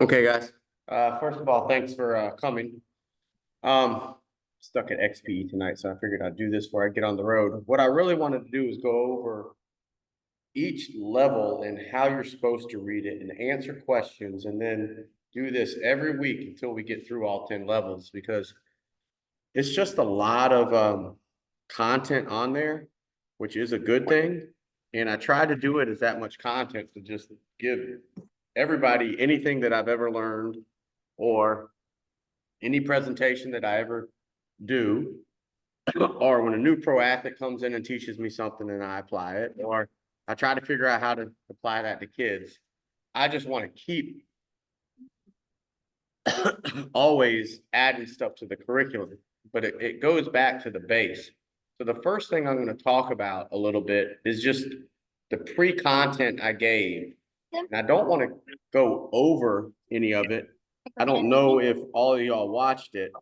Okay, guys. First of all, thanks for coming. Stuck at XPE tonight, so I figured I'd do this before I get on the road. What I really wanted to do is go over each level and how you're supposed to read it and answer questions, and then do this every week until we get through all 10 levels because it's just a lot of content on there, which is a good thing. And I try to do it as that much content to just give everybody anything that I've ever learned or any presentation that I ever do, or when a new pro athlete comes in and teaches me something and I apply it, or I try to figure out how to apply that to kids. I just want to keep always adding stuff to the curriculum, but it goes back to the base. So the first thing I'm going to talk about a little bit is just the pre-content I gave. And I don't want to go over any of it. I don't know if all of y'all watched it,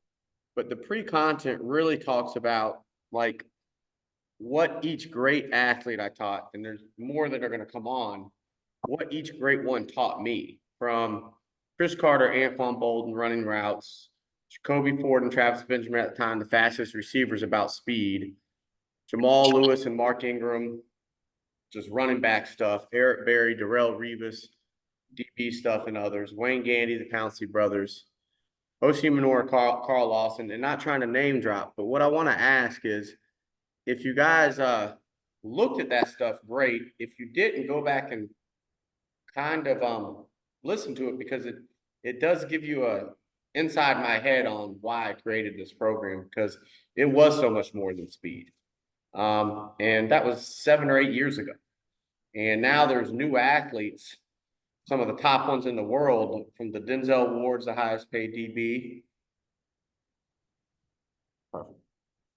but the pre-content really talks about like what each great athlete I taught, and there's more that are going to come on, what each great one taught me, from Chris Carter, Anquan Bolden running routes, Jacoby Ford and Travis Benjamin at the time, the fastest receivers about speed, Jamal Lewis and Mark Ingram, just running back stuff, Eric Berry, Darrell Revis, DB stuff, and others, Wayne Gandy, the Pouncey brothers, Oshie Manor, Carl Lawson, and not trying to name drop, but what I want to ask is, if you guys looked at that stuff, great. If you didn't, go back and kind of listen to it, because it does give you a inside my head on why I created this program, because it was so much more than speed. And that was 7 or 8 years ago. And now there's new athletes, some of the top ones in the world, from the Denzel Ward's the highest paid DB.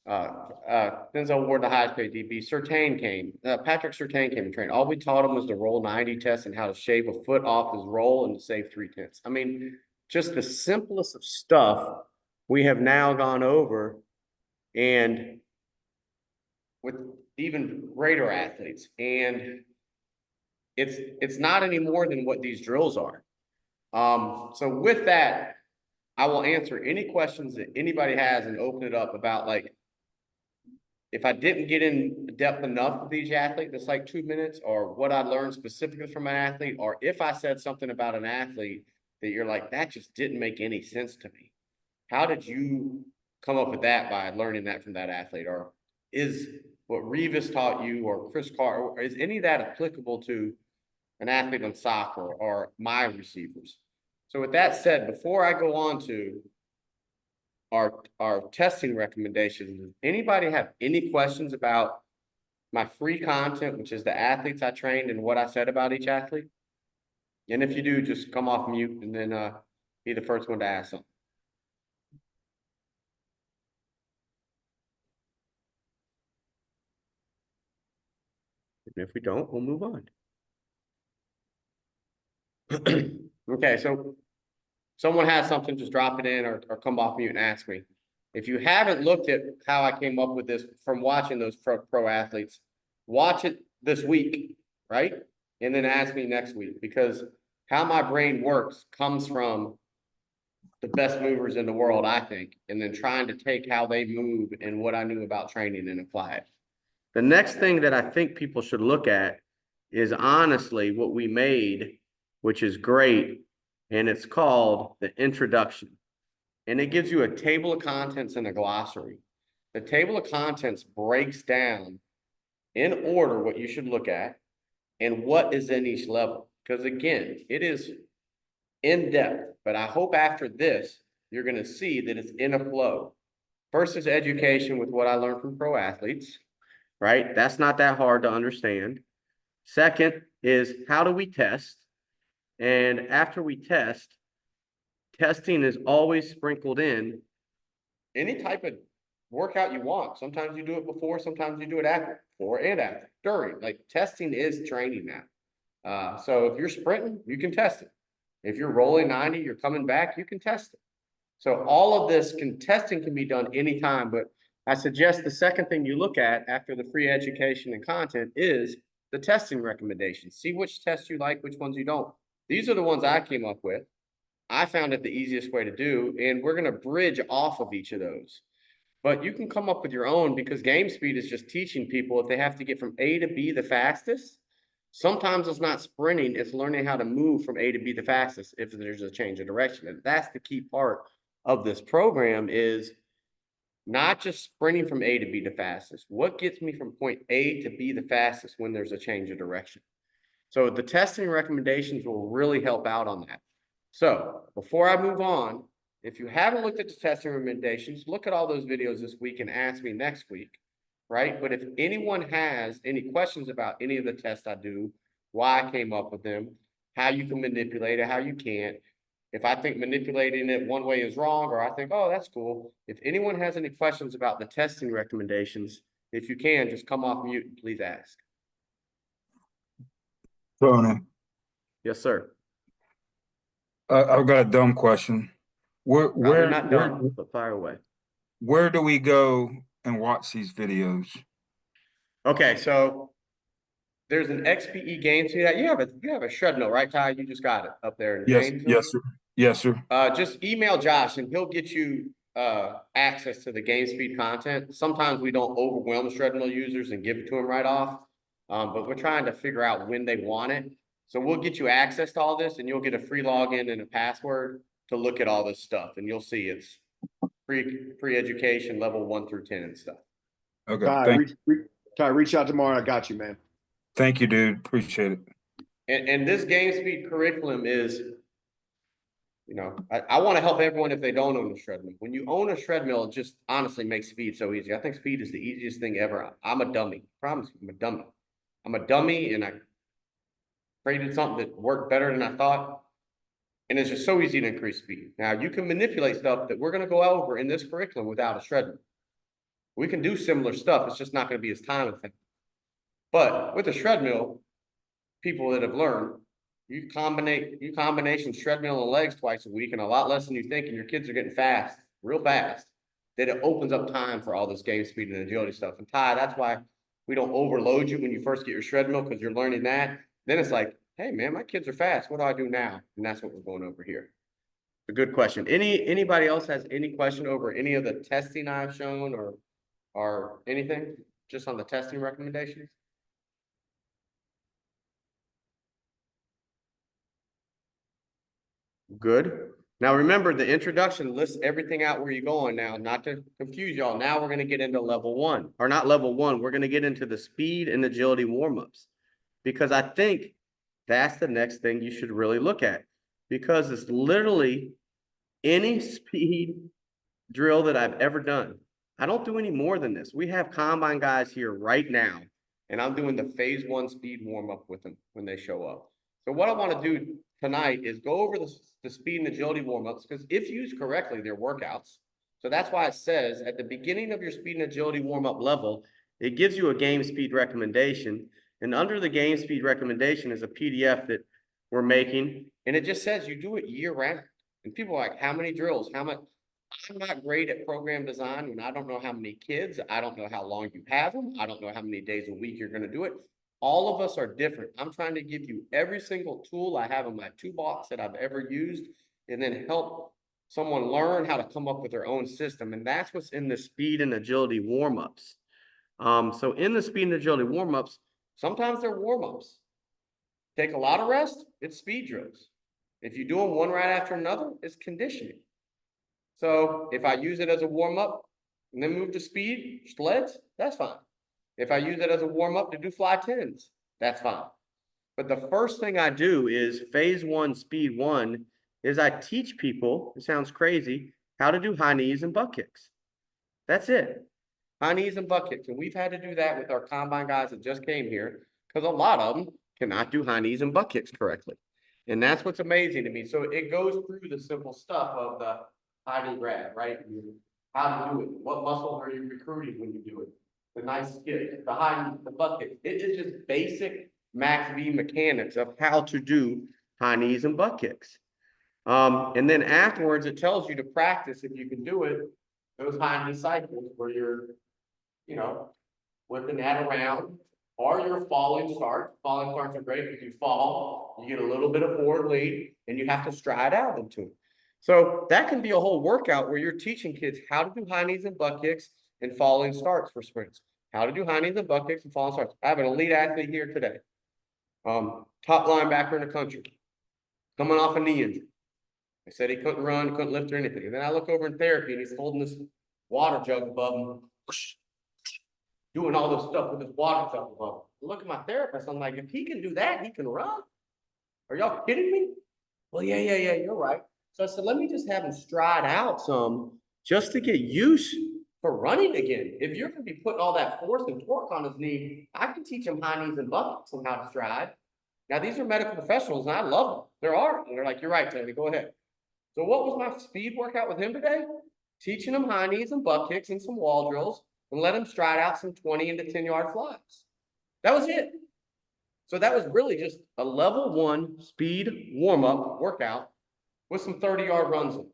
Denzel Ward, the highest paid DB. Surtain came. Patrick Surtain came and trained. All we taught him was the roll 90 test and how to shave a foot off his roll and to save 3/10. I mean, just the simplest of stuff we have now gone over, and with even greater athletes. And it's not any more than what these drills are. So with that, I will answer any questions that anybody has and open it up about, like, if I didn't get in depth enough with each athlete, that's like 2 minutes, or what I learned specifically from an athlete, or if I said something about an athlete that you're like, that just didn't make any sense to me. How did you come up with that by learning that from that athlete? Or is what Revis taught you, or Chris Carr, or is any of that applicable to an athlete in soccer or my receivers? So with that said, before I go on to our testing recommendations, does anybody have any questions about my free content, which is the athletes I trained and what I said about each athlete? And if you do, just come off mute and then be the first one to ask something. And if we don't, we'll move on. Okay, so someone has something, just drop it in or come off mute and ask me. If you haven't looked at how I came up with this from watching those pro athletes, watch it this week, right? And then ask me next week, because how my brain works comes from the best movers in the world, I think, and then trying to take how they move and what I knew about training and apply it. The next thing that I think people should look at is honestly what we made, which is great, and it's called the introduction. And it gives you a table of contents and a glossary. The table of contents breaks down in order what you should look at and what is in each level. Because again, it is in depth, but I hope after this, you're going to see that it's in a flow. First is education with what I learned from pro athletes, right? That's not that hard to understand. Second is, how do we test? And after we test, testing is always sprinkled in any type of workout you want. Sometimes you do it before, sometimes you do it after, before and after, during. Like, testing is training now. So if you're sprinting, you can test it. If you're rolling 90, you're coming back, you can test it. So all of this testing can be done anytime, but I suggest the second thing you look at after the free education and content is the testing recommendations. See which tests you like, which ones you don't. These are the ones I came up with. I found it the easiest way to do, and we're gonna bridge off of each of those. But you can come up with your own because game speed is just teaching people if they have to get from A to B the fastest. Sometimes it's not sprinting, it's learning how to move from A to B the fastest if there's a change of direction. And that's the key part of this program is not just sprinting from A to B the fastest. What gets me from point A to B the fastest when there's a change of direction? So the testing recommendations will really help out on that. So before I move on, if you haven't looked at the testing recommendations, look at all those videos this week and ask me next week, right? But if anyone has any questions about any of the tests I do, why I came up with them, how you can manipulate it, how you can't, if I think manipulating it one way is wrong, or I think, oh, that's cool. If anyone has any questions about the testing recommendations, if you can, just come off mute and please ask. Tony, Yes, sir. I've got a dumb question. Probably not dumb, but fire away. Where do we go and watch these videos? Okay, so there's an XPE game to that. You have a shred mill, right, Ty? You just got it up there in Yes, James. yes, sir. Yes, sir. Just email Josh and he'll get you access to the game speed content. Sometimes we don't overwhelm shred mill users and give it to them right off. But we're trying to figure out when they want it. So we'll get you access to all this and you'll get a free login and a password to look at all this stuff. And you'll see it's free education level 1 through 10 and stuff. Okay. Ty, reach out tomorrow. I got you, man. Thank you, dude. Appreciate it. And this game speed curriculum is, you know, I want to help everyone if they don't own a shred mill. When you own a shred mill, it just honestly makes speed so easy. I think speed is the easiest thing ever. I'm a dummy. I promise you, I'm a dummy. I'm a dummy and I created something that worked better than I thought. And it's just so easy to increase speed. Now you can manipulate stuff that we're going to go over in this curriculum without a shred mill. We can do similar stuff. It's just not going to be as time effective. But with a shred mill, people that have learned, you combination shred mill and legs twice a week and a lot less than you think, and your kids are getting fast, real fast, that it opens up time for all this game speed and agility stuff. And Ty, that's why we don't overload you when you first get your shred mill because you're learning that. Then it's like, hey man, my kids are fast. What do I do now? And that's what we're going over here. A good question. Anybody else has any question over any of the testing I've shown or anything just on the testing recommendations? Good. Now remember, the introduction lists everything out where you're going now, not to confuse y'all. Now we're going to get into level 1, or not level 1. We're going to get into the speed and agility warm-ups, because I think that's the next thing you should really look at, because it's literally any speed drill that I've ever done. I don't do any more than this. We have combine guys here right now, and I'm doing the phase 1 speed warm-up with them when they show up. So what I want to do tonight is go over the speed and agility warm-ups, because if used correctly, they're workouts. So that's why it says at the beginning of your speed and agility warm-up level, it gives you a game speed recommendation. And under the game speed recommendation is a PDF that we're making. And it just says you do it year round. And people are like, how many drills? How much? I'm not great at program design when I don't know how many kids. I don't know how long you have them. I don't know how many days a week you're going to do it. All of us are different. I'm trying to give you every single tool I have in my toolbox that I've ever used, and then help someone learn how to come up with their own system. And that's what's in the speed and agility warm-ups. So in the speed and agility warm-ups, sometimes they're warm-ups. Take a lot of rest, it's speed drills. If you do them one right after another, it's conditioning. So if I use it as a warm-up and then move to speed, sleds, that's fine. If I use it as a warm-up to do fly 10s, that's fine. But the first thing I do is phase 1, speed 1, is I teach people, it sounds crazy, how to do high knees and butt kicks. That's it. High knees and butt kicks. And we've had to do that with our combine guys that just came here, because a lot of them cannot do high knees and butt kicks correctly. And that's what's amazing to me. So it goes through the simple stuff of the high knee grab, right? How to do it. What muscles are you recruiting when you do it? The nice skip, the high knee, the butt kick. It is just basic max V mechanics of how to do high knees and butt kicks. And then afterwards, it tells you to practice, if you can do it, those high knee cycles where you're, you know, whipping that around, or your falling starts. Falling starts are great because you fall, you get a little bit of forward lead, and you have to stride out into them. So that can be a whole workout where you're teaching kids how to do high knees and butt kicks and falling starts for sprints. How to do high knees and butt kicks and falling starts. I have an elite athlete here today. Top linebacker in the country, coming off a knee injury. I said he couldn't run, couldn't lift or anything. And then I look over in therapy and he's holding this water jug above him, doing all this stuff with his water jug above him. I look at my therapist, I'm like, if he can do that, he can run. Are y'all kidding me? Well, yeah, you're right. So I said, let me just have him stride out some just to get used for running again. If you're going to be putting all that force and torque on his knee, I can teach him high knees and buckets on how to stride. Now, these are medical professionals, and I love them. There are. And they're like, you're right, Tony, go ahead. So what was my speed workout with him today? Teaching him high knees and butt kicks and some wall drills and let him stride out some 20 into 10-yard flies. That was it. So that was really just a level 1 speed warm-up workout with some 30-yard runs in it.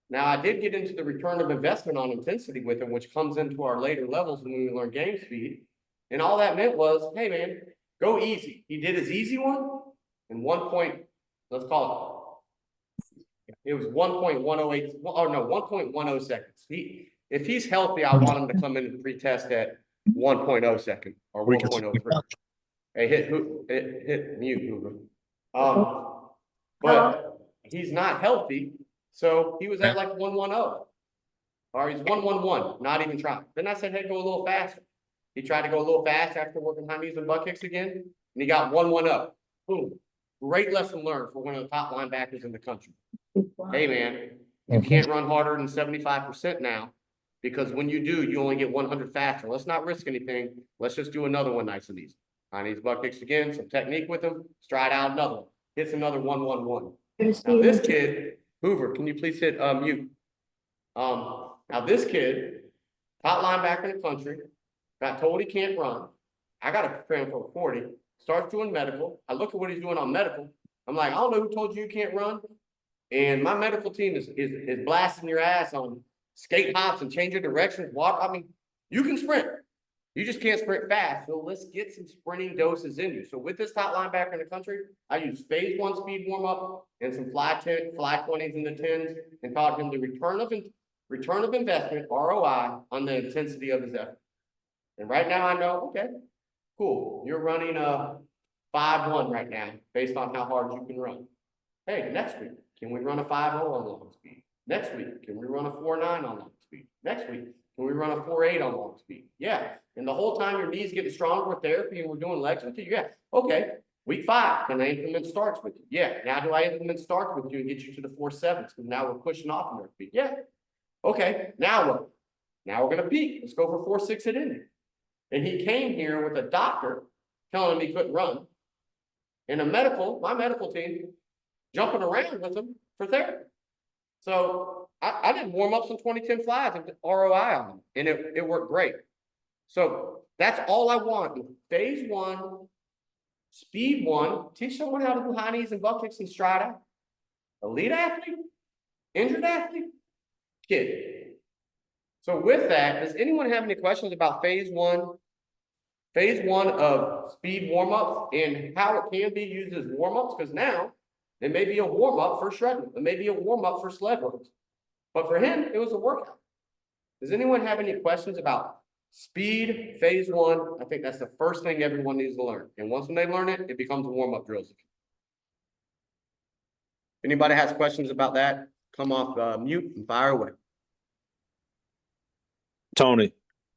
Now, I did get into the return of investment on intensity with him, which comes into our later levels when we learn game speed. And all that meant was, hey, man, go easy. He did his easy one in 1 point, let's call it. It was 1.108, oh no, 1.10 seconds. If he's healthy, I want him to come in and pre-test at 1.0 second or 1.03. Hey, hit mute, Hoover. But he's not healthy, so he was at like 110. Or he's 111, not even trying. Then I said, hey, go a little faster. He tried to go a little fast after working high knees and butt kicks again, and he got 110. Boom. Great lesson learned for one of the top linebackers in the country. Hey, man, you can't run harder than 75% now, because when you do, you only get 100 faster. Let's not risk anything. Let's just do another one nice and easy. High knees, butt kicks again, some technique with him, stride out another one. Hits another 111. Now this kid, Hoover, can you please hit mute? Now this kid, top linebacker in the country, got told he can't run. I got to prepare him for 40. Starts doing medical. I look at what he's doing on medical. I'm like, I don't know who told you can't run. And my medical team is blasting your ass on skate hops and changing directions. I mean, you can sprint. You just can't sprint fast. So let's get some sprinting doses in you. So with this top linebacker in the country, I use phase 1 speed warm up and some fly 20s in the 10s and taught him the return of investment, ROI, on the intensity of his effort. And right now I know, okay, cool. You're running a 5-1 right now based on how hard you can run. Hey, next week, can we run a 5-0 on long speed? Next week, can we run a 4-9 on long speed? Next week, can we run a 4-8 on long speed? Yeah. And the whole time your knees getting stronger with therapy and we're doing legs with you? Yeah. Okay. Week 5, can I implement starts with you? Yeah. Now do I implement starts with you and get you to the 4-7s? Because now we're pushing off on our feet. Yeah. Okay. Now what? Now we're going to peak. Let's go for 4-6 at ending. And he came here with a doctor telling him he couldn't run. And my medical team, jumping around with him for therapy. So I did warm up some 2010 flies and ROI on them, and it worked great. So that's all I want. Phase 1, speed 1, teach someone how to do high knees and butt kicks and stride out. Elite athlete, injured athlete, kid. So with that, does anyone have any questions about phase 1? Phase 1 of speed warm-ups and how it can be used as warm-ups, because now it may be a warm-up for shredding. It may be a warm-up for sled runs. But for him, it was a workout. Does anyone have any questions about speed, phase 1? I think that's the first thing everyone needs to learn. And once when they learn it, it becomes a warm-up drills. If anybody has questions about that, come off mute and fire away. Tony,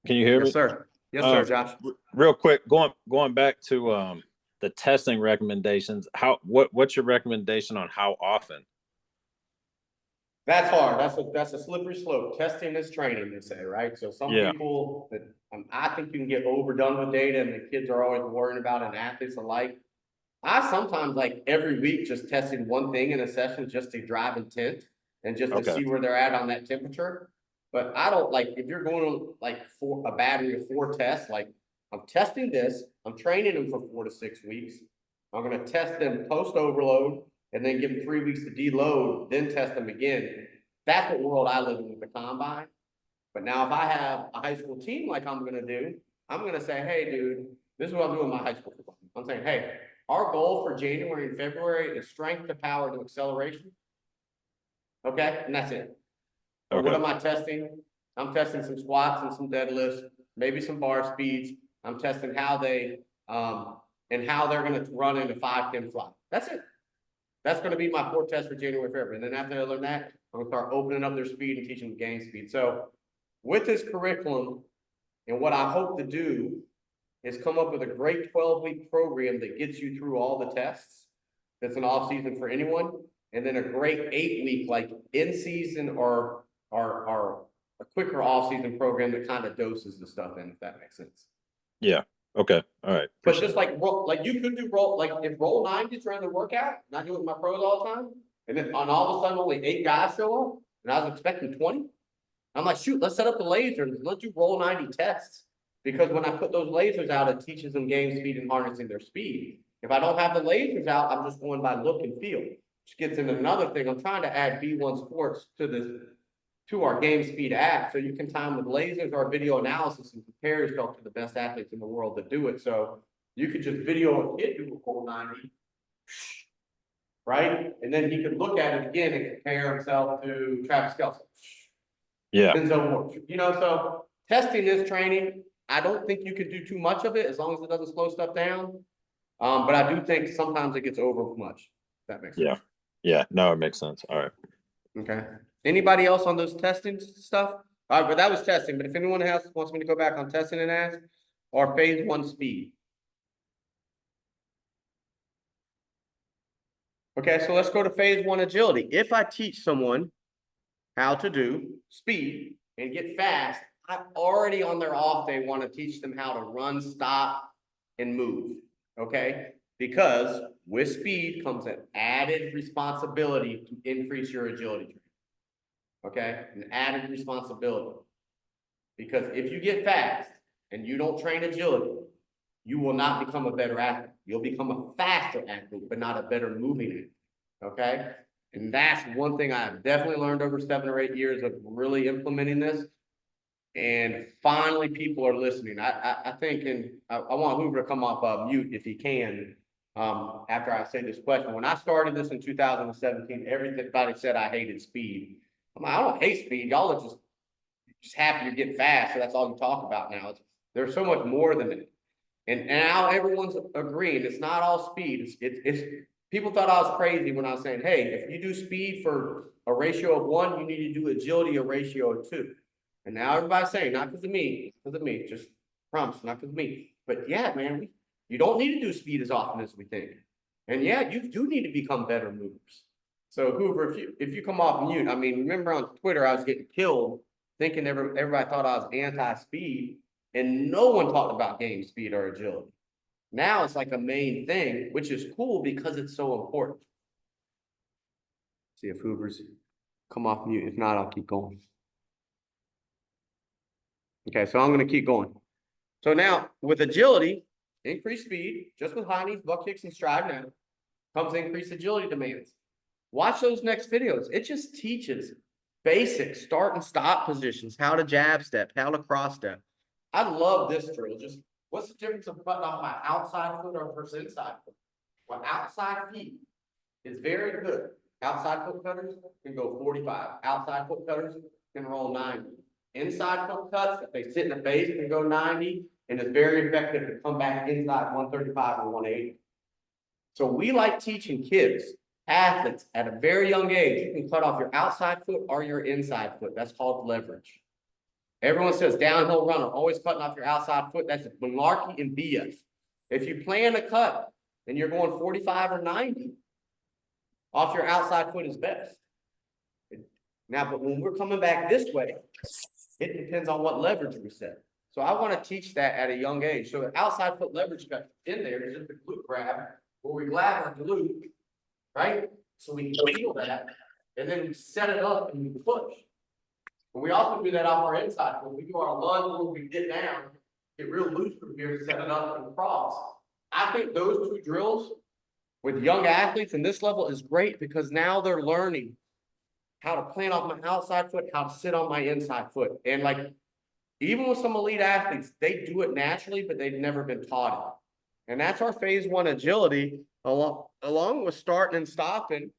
can you hear me? Yes, sir. Yes, sir, Josh. Real quick, going back to the testing recommendations. What's your recommendation on how often? That's hard. That's a slippery slope. Testing is training, they say, right? So some people that I think you can get overdone with data, and the kids are always worrying about, and athletes alike. I sometimes like every week just testing one thing in a session just to drive intent and just to see where they're at on that temperature. But I don't like, if you're going on like for a battery of 4 tests, like I'm testing this, I'm training them for 4 to 6 weeks. I'm going to test them post overload and then give them 3 weeks to deload, then test them again. That's what world I live in with the combine. But now if I have a high school team like I'm going to do, I'm going to say, hey, dude, this is what I'm doing in my high school football. I'm saying, hey, our goal for January and February is strength to power to acceleration. Okay, and that's it. But what Okay. am I testing? I'm testing some squats and some deadlifts, maybe some bar speeds. I'm testing how they, and how they're gonna run into 5-10 fly. That's it. That's gonna be my 4th test for January, February. And then after I learn that, I'm gonna start opening up their speed and teaching them game speed. So with this curriculum, and what I hope to do is come up with a great 12-week program that gets you through all the tests. That's an off season for anyone, and then a great 8-week, like in season or a quicker off season program that kind of doses the stuff in, if that makes sense. Yeah. Okay. All right. But Appreciate just like like you could do like if roll 90s during the workout, not doing my pros all the time, and then on all of a sudden only 8 guys show up, and I was expecting 20. I'm like, shoot, let's set up the lasers and let's do roll 90 tests. Because when I put those lasers out, it teaches them game speed and harnessing their speed. If I don't have the lasers out, I'm just going by look and feel. Which gets into another thing. I'm trying to add B1 Sports to our game speed app, so you can time with lasers or video analysis and compare yourself to the best athletes in the world that do it. So you could just video a kid do a full 90, right? And then he could look at it again and compare himself to Travis Kelce. Yeah. And so forth. You know, so testing this training, I don't think you could do too much of it as long as it doesn't slow stuff down. But I do think sometimes it gets over much. If that makes sense. Yeah. Yeah. No, it makes sense. All right. Okay. Anybody else on those testing stuff? All right, but that was testing. But if anyone else wants me to go back on testing and ask, or phase 1 speed. Okay, so let's go to phase 1 agility. If I teach someone how to do speed and get fast, I already on their off day want to teach them how to run, stop, and move. Okay, because with speed comes an added responsibility to increase your agility. Okay, an added responsibility. Because if you get fast and you don't train agility, you will not become a better athlete. You'll become a faster athlete, but not a better moving athlete. Okay, and that's one thing I've definitely learned over 7 or 8 years of really implementing this. And finally, people are listening. I think, and I want Hoover to come off mute if he can. After I say this question, when I started this in 2017, everybody said I hated speed. I'm like, I don't hate speed. Y'all are just happy you're getting fast, so that's all you talk about now. There's so much more than it. And now everyone's agreeing it's not all speed. It's people thought I was crazy when I was saying, hey, if you do speed for a ratio of 1, you need to do agility a ratio of 2. And now everybody's saying, not because of me, just promise, not because of me. But yeah, man, you don't need to do speed as often as we think. And yeah, you do need to become better movers. So Hoover, if you come off mute, I mean, remember on Twitter, I was getting killed thinking everybody thought I was anti-speed, and no one talked about game speed or agility. Now it's like a main thing, which is cool because it's so important. See if Hoover's come off mute. If not, I'll keep going. Okay, so I'm going to keep going. So now with agility, increased speed, just with high knees, butt kicks, and stride now, comes increased agility demands. Watch those next videos. It just teaches basic start and stop positions, how to jab step, how to cross step. I love this drill. Just what's the difference of putting off my outside foot or versus inside foot? Well, outside feet is very good. Outside foot cutters can go 45. Outside foot cutters can roll 90. Inside foot cuts, if they sit in the base, can go 90, and it's very effective to come back inside 135 or 180. So we like teaching kids, athletes at a very young age, you can cut off your outside foot or your inside foot. That's called leverage. Everyone says downhill runner, always cutting off your outside foot. That's malarkey and BS. If you plan to cut and you're going 45 or 90, off your outside foot is best. Now, but when we're coming back this way, it depends on what leverage we set. So I want to teach that at a young age. So the outside foot leverage cut in there is just a glute grab where we grab our glute, right? So we can feel that, and then we set it up and we push. But we also do that off our inside foot. We do our lunge when we get down, get real loose from here, set it up and cross. I think those 2 drills with young athletes in this level is great because now they're learning how to plant off my outside foot, how to sit on my inside foot. And like, even with some elite athletes, they do it naturally, but they've never been taught it. And that's our phase 1 agility, along with starting and stopping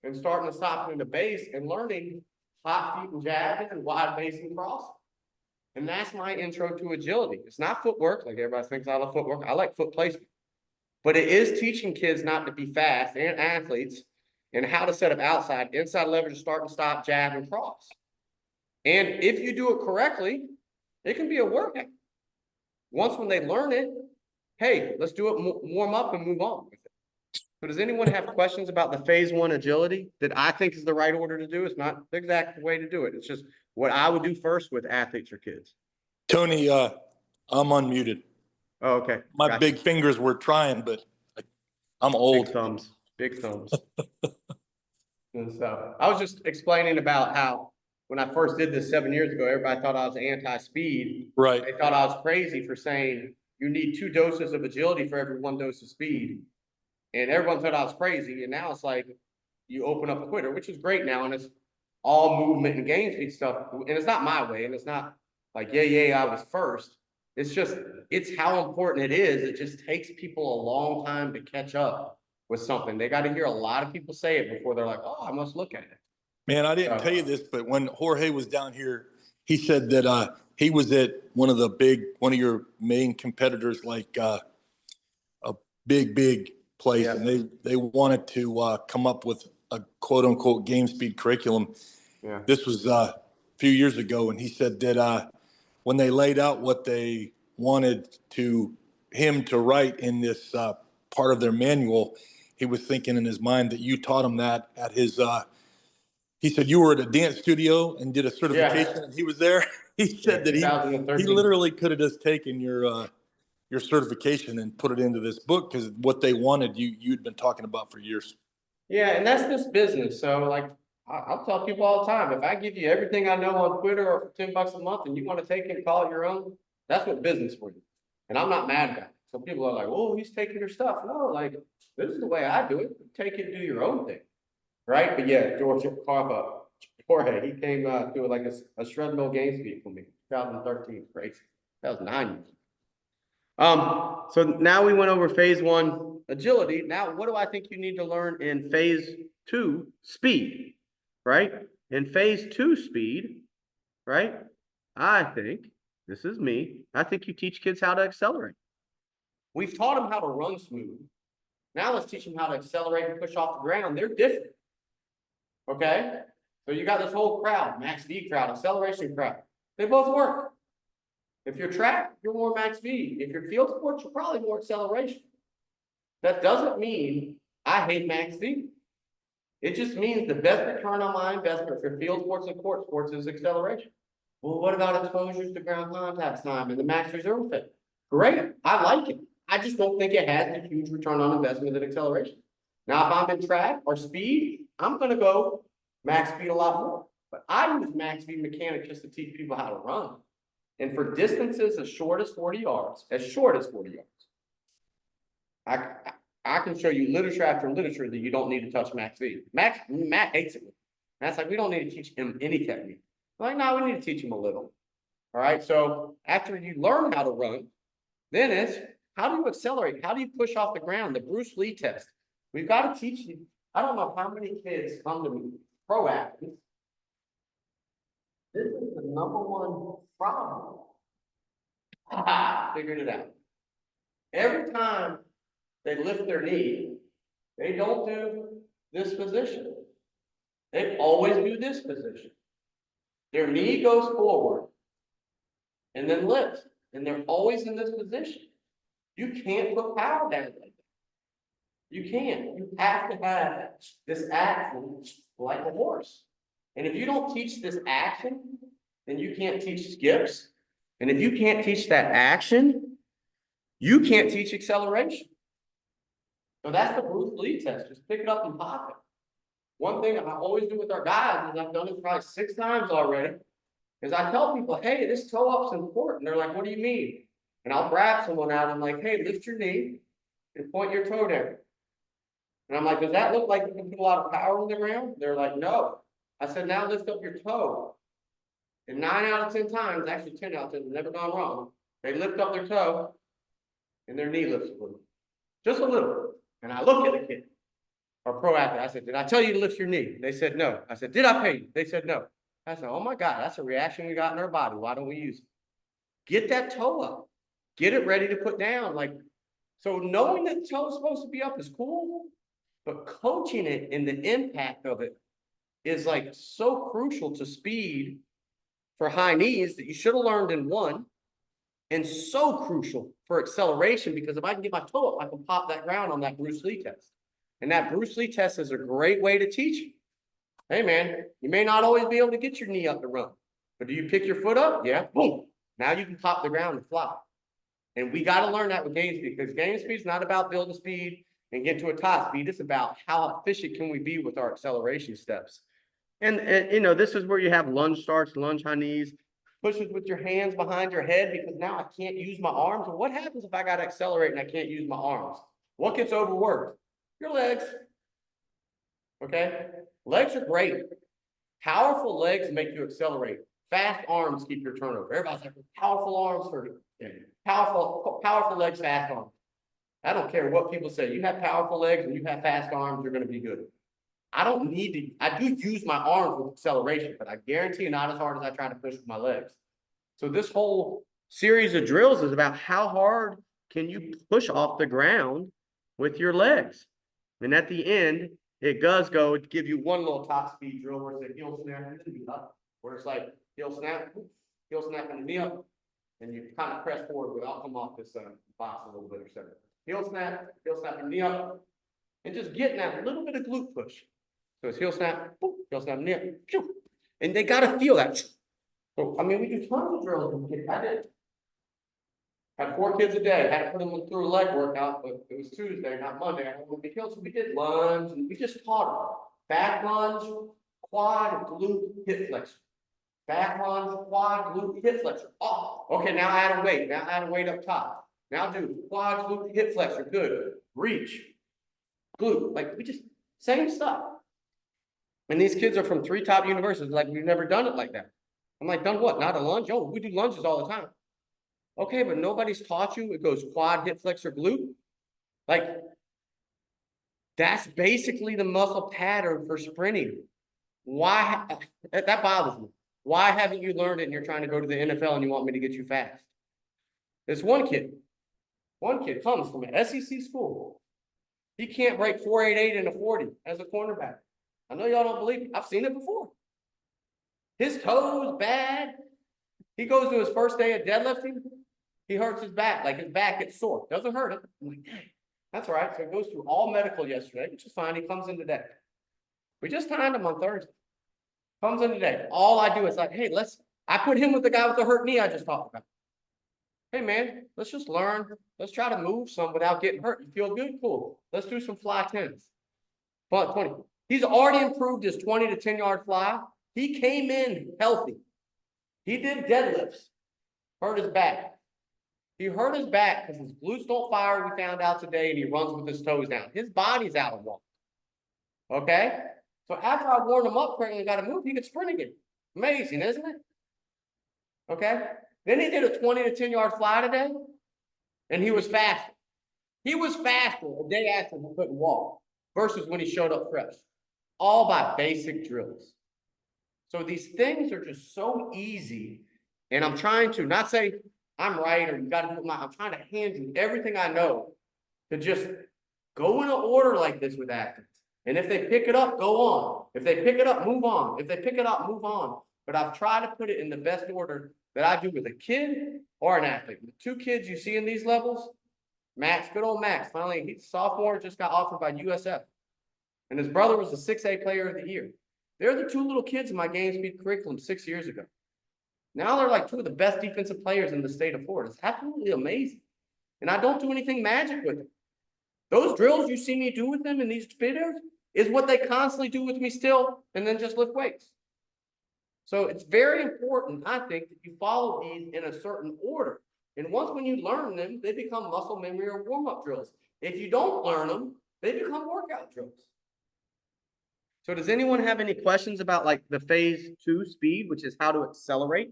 and starting to stop in the base and learning hot feet and jabbing and wide base and crossing. And that's my intro to agility. It's not footwork, like everybody thinks I love footwork. I like foot placement. But it is teaching kids not to be fast and athletes and how to set up outside, inside leverage, start and stop, jab, and cross. And if you do it correctly, it can be a workout. Once when they learn it, hey, let's do it, warm up and move on with it. So does anyone have questions about the phase 1 agility that I think is the right order to do? It's not the exact way to do it. It's just what I would do first with athletes or kids. Tony, I'm unmuted. Oh, okay. My Gotcha. big fingers were trying, but I'm old. Big thumbs, big thumbs. And so I was just explaining about how when I first did this 7 years ago, everybody thought I was anti-speed. Right. They thought I was crazy for saying you need 2 doses of agility for every 1 dose of speed. And everyone thought I was crazy. And now it's like you open up a quitter, which is great now. And it's all movement and game speed stuff. And it's not my way. And it's not like, yeah, I was first. It's just, it's how important it is. It just takes people a long time to catch up with something. They got to hear a lot of people say it before they're like, oh, I must look at it. Man, I didn't tell you this, but when Jorge was down here, he said that he was at one of your main competitors, like a big place, Yeah. and they wanted to come up with a quote unquote game speed curriculum. Yeah. This was a few years ago, and he said that when they laid out what they wanted him to write in this part of their manual, he was thinking in his mind that you taught him that at his. He said you were at a dance studio and did a certification, and he was there. He said that he 2013. literally could have just taken your certification and put it into this book, because what they wanted you'd been talking about for years. Yeah, and that's this business. So like I'll tell people all the time, if I give you everything I know on Twitter or for $10 a month and you want to take it and call it your own, that's what business for you. And I'm not mad about it. So people are like, oh, he's taking your stuff. No, like this is the way I do it. Take it and do your own thing. Right? But yeah, Jorge, he came to like a shred mill game speed for me, 2013, crazy. That was 9 years. So now we went over phase 1 agility. Now, what do I think you need to learn in phase 2 speed? Right? In phase 2 speed, right? I think, this is me, I think you teach kids how to accelerate. We've taught them how to run smooth. Now let's teach them how to accelerate and push off the ground. They're different. Okay? So you got this whole crowd, max V crowd, acceleration crowd. They both work. If you're track, you're more max V. If you're field sports, you're probably more acceleration. That doesn't mean I hate max V. It just means the best return on my investment for field sports and court sports is acceleration. Well, what about exposures to ground contact time and the max reserve fit? Great, I like it. I just don't think it has a huge return on investment in acceleration. Now, if I'm in track or speed, I'm going to go max speed a lot more. But I use max speed mechanics just to teach people how to run. And for distances as short as 40 yards, I can show you literature after literature that you don't need to touch max speed. Matt hates it. That's like, we don't need to teach him any technique. I'm like, no, we need to teach him a little. All right. So after you learn how to run, then it's how do you accelerate? How do you push off the ground? The Bruce Lee test. We've got to teach you. I don't know how many kids come to me, pro athletes. This is the #1 problem. Figured it out. Every time they lift their knee, they don't do this position. They always do this position. Their knee goes forward and then lifts, and they're always in this position. You can't put power down like that. You can't. You have to have this action like a horse. And if you don't teach this action, then you can't teach skips. And if you can't teach that action, you can't teach acceleration. So that's the Bruce Lee test. Just pick it up and pop it. One thing I always do with our guys, and I've done it probably 6 times already, is I tell people, hey, this toe up's important. They're like, what do you mean? And I'll grab someone out and I'm like, hey, lift your knee and point your toe down. And I'm like, does that look like you can put a lot of power on the ground? They're like, no. I said, now lift up your toe. And 9 out of 10 times, actually 10 out of 10, never gone wrong. They lift up their toe and their knee lifts a little. Just a little. And I look at the kid. or pro athlete. I said, did I tell you to lift your knee? They said, no. I said, did I pay you? They said, no. I said, oh my God, that's a reaction we got in our body. Why don't we use it? Get that toe up. Get it ready to put down. Like, so knowing that the toe is supposed to be up is cool, but coaching it and the impact of it is like so crucial to speed for high knees that you should have learned in one, and so crucial for acceleration, because if I can get my toe up, I can pop that ground on that Bruce Lee test. And that Bruce Lee test is a great way to teach you. Hey man, you may not always be able to get your knee up to run, but do you pick your foot up? Yeah, boom. Now you can pop the ground and fly. And we got to learn that with game speed, because game speed is not about building speed and getting to a top speed. It's about how efficient can we be with our acceleration steps. And you know, this is where you have lunge starts, lunge high knees, pushes with your hands behind your head, because now I can't use my arms. Well, what happens if I got to accelerate and I can't use my arms? What gets overworked? Your legs. Okay? Legs are great. Powerful legs make you accelerate. Fast arms keep your turnover. Everybody's like, powerful arms for powerful legs, fast arms. I don't care what people say. You have powerful legs and you have fast arms, you're going to be good. I don't need to, I do use my arms with acceleration, but I guarantee you not as hard as I try to push with my legs. So this whole series of drills is about how hard can you push off the ground with your legs. And at the end, it does go to give you one little top speed drill where it's a heel snap and the knee up, where it's like heel snap and the knee up, and you kind of press forward, but I'll come off this box a little bit or so. Heel snap and knee up, and just getting that little bit of glute push. So it's heel snap, knee up, and they got to feel that. So, I mean, we do tons of drills with kids. I did. Had 4 kids a day. Had to put them through a leg workout, but it was Tuesday, not Monday. I would be killed. So we did lunge, and we just taught them. Back lunge, quad, glute, hip flexor. Back lunge, quad, glute, hip flexor. Oh, okay, now add a weight. Now add a weight up top. Now do quad, glute, hip flexor. Good. Reach. Glute. Like, we just, same stuff. And these kids are from 3 top universities. Like, we've never done it like that. I'm like, done what? Not a lunge? Oh, we do lunges all the time. Okay, but nobody's taught you it goes quad, hip flexor, glute. Like, that's basically the muscle pattern for sprinting. Why? That bothers me. Why haven't you learned it and you're trying to go to the NFL and you want me to get you fast? This one kid comes from an SEC school. He can't break 4.88 in a 40 as a cornerback. I know y'all don't believe me. I've seen it before. His toes bad. He goes to his first day of deadlifting. He hurts his back, like his back gets sore. Doesn't hurt him. I'm like, dang, that's all right. So he goes through all medical yesterday, which is fine. He comes in today. We just timed him on Thursday. Comes in today. All I do is like, hey, I put him with the guy with the hurt knee I just talked about. Hey man, let's just learn. Let's try to move some without getting hurt. You feel good? Cool. Let's do some fly 10s. 20. He's already improved his 20 to 10-yard fly. He came in healthy. He did deadlifts. Hurt his back. He hurt his back because his glutes don't fire, we found out today, and he runs with his toes down. His body's out of whack. Okay? So after I warmed him up correctly and got him moved, he could sprint again. Amazing, isn't it? Okay? Then he did a 20 to 10-yard fly today, and he was faster. He was faster a day after he couldn't walk versus when he showed up fresh. All by basic drills. So these things are just so easy, and I'm trying to not say I'm right or you got to do it. I'm trying to hand you everything I know to just go in an order like this with athletes. And if they pick it up, go on. If they pick it up, move on. If they pick it up, move on. But I've tried to put it in the best order that I do with a kid or an athlete. The 2 kids you see in these levels, Max, good old Max, finally, he's a sophomore, just got offered by USF. And his brother was the 6A player of the year. They're the 2 little kids in my game speed curriculum 6 years ago. Now they're like 2 of the best defensive players in the state of Florida. It's absolutely amazing. And I don't do anything magic with them. Those drills you see me do with them in these videos is what they constantly do with me still, and then just lift weights. So it's very important, I think, that you follow these in a certain order. And once when you learn them, they become muscle memory or warm-up drills. If you don't learn them, they become workout drills. So does anyone have any questions about like the phase 2 speed, which is how to accelerate?